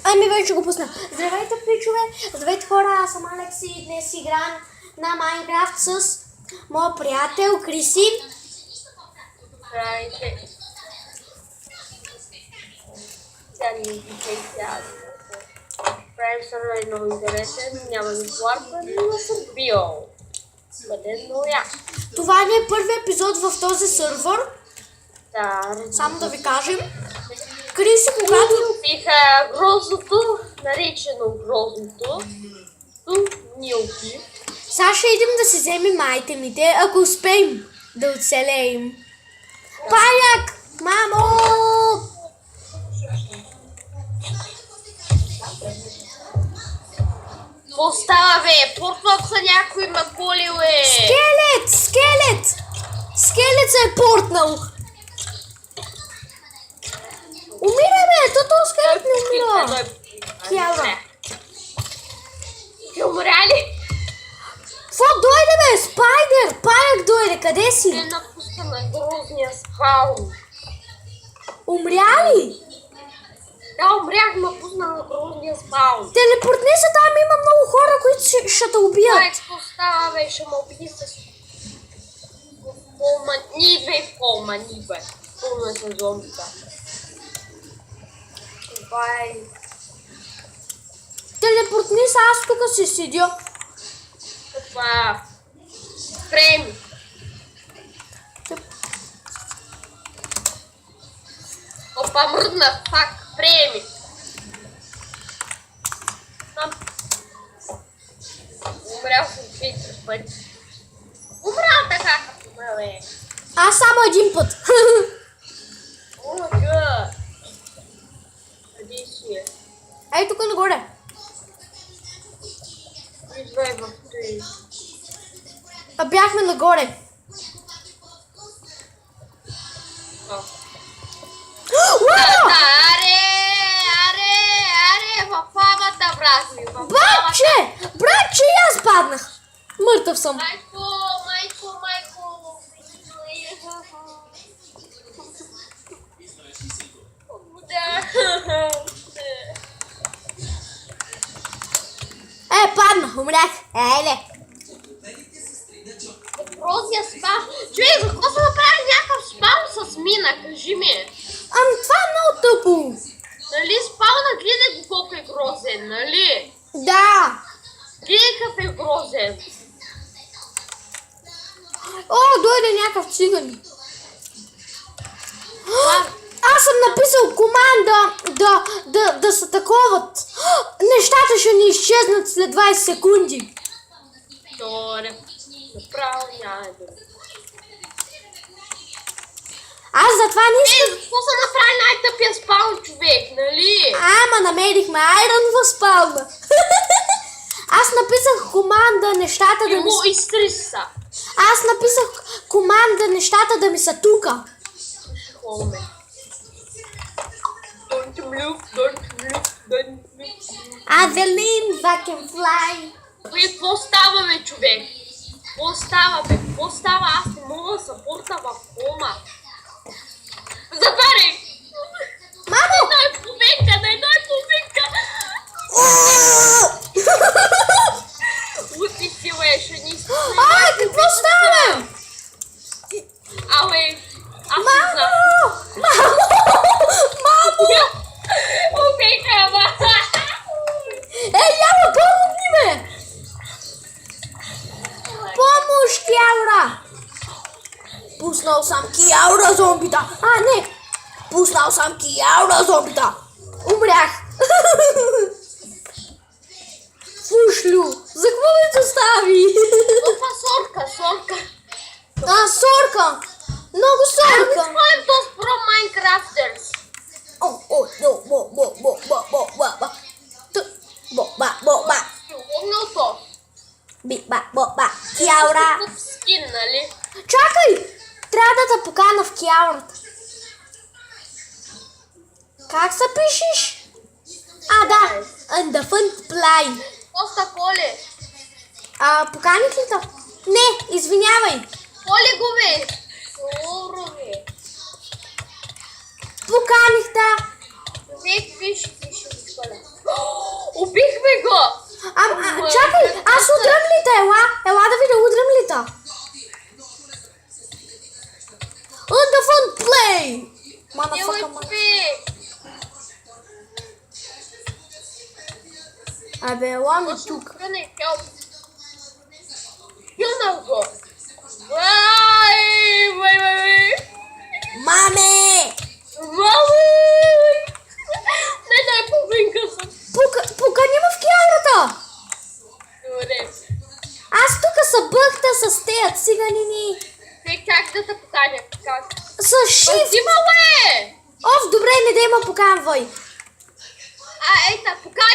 Ами вече го пусна. Здравейте, пичове! Здравейте, хора! Аз съм Алекс и днес играем на Майнкрафт с моя приятел Криси. Здравейте. Тя ни вижда тя. Правим сървър много интересен, няма ни пларка, но съм бил. Бъде много як. Това ни е първи епизод в този сървър. Да. Само да ви кажем. Криси, когато... Пиха грозното, наречено грозното. Нилки. Сега ще идем да си вземем айтемите, ако успеем да оцелеем. Паяк! Мамо! Какво става, бе? Портват са някой маколи, бе! Скелет! Скелет! Скелет се е портнал! Умира, бе! То скелет не умира! Кява! Ти умряли? Какво дойде, бе? Спайдер! Паяк дойде! Къде си? Те напуска на грозния спаун. Умря ли? Да, умрях, напусна на грозния спаун. Телепортни се, там има много хора, които ще те убият. Това какво става, бе? Ще ме убили с... Ни идвай в колма, ни бе. Пълно е с зомбита. Бай. Телепортни се, аз тук си седя. Това... Фрейми. Опа, мръднах, пак, фрейми. Умрял съм 4 пъти. Умрял така, като бе. Аз само един път. О, гъ. Къде си е? Ей, тук нагоре. Идвай в той. Бяхме нагоре. Уау! Аре, в лавата, брат ми, в лавата. Братче, и аз паднах. Мъртъв съм. Майко. Паднах, умрях. Еле. Розия спал. Човек, за какво са направили някакъв спал с мина, кажи ми. Ами това е много тъпо. Нали спална, гледай го колко е грозен, нали? Да. Гледай какъв е грозен. О, дойде някакъв циган. Аз съм написал команда да се таковат. Нещата ще ни изчезнат след 20 секунди. Добре. Направо няма да. Аз затова не искам... Какво са направили най-тъпия спаун, човек, нали? Ама намерихме айрон в спална. Аз написах команда нещата да ми Му са... изтриса. Аз написах команда нещата да ми са тука. Холме. Don't look. Adeline, I can fly. Бе, какво става, бе, човек? Какво става? Аз не мога да съпорта в кома. Затваряй! Мамо! На едно повика! Лути си, бе, ще ни си. Ай, какво става? Абе, аз не знам. Мамо! Повика, ба! Яла, помогни ме! Помощ, Кяура! Пуснал съм Кяура зомбита! Не! Пуснал съм Кяура зомбита! Умрях! Фушлю! За какво ме достави? Опа, сорка! Сорка! Много сорка! Споем то с про Майнкрафтерс. Огнал то. Кяура! Куп скин, нали? Чакай! Трябва да те покана в Кяурата. Как се пишеш? Да. And the fun play. Коста Коле. Поканих ли те? Не, извинявай. Коле го, бе. Добро, бе. Поканих те. Човек, пише, коля. Манафака, Абе, ела ми тук. Килнал го! Вай! Маме! Не, половинка съм. Покани ме в кялата! Добре. Аз тук се бъхта с тея циганини. Как да те поканя? Как? С шифт. Взимала е! Оф, добре, не да има поканвай. Ейта, покани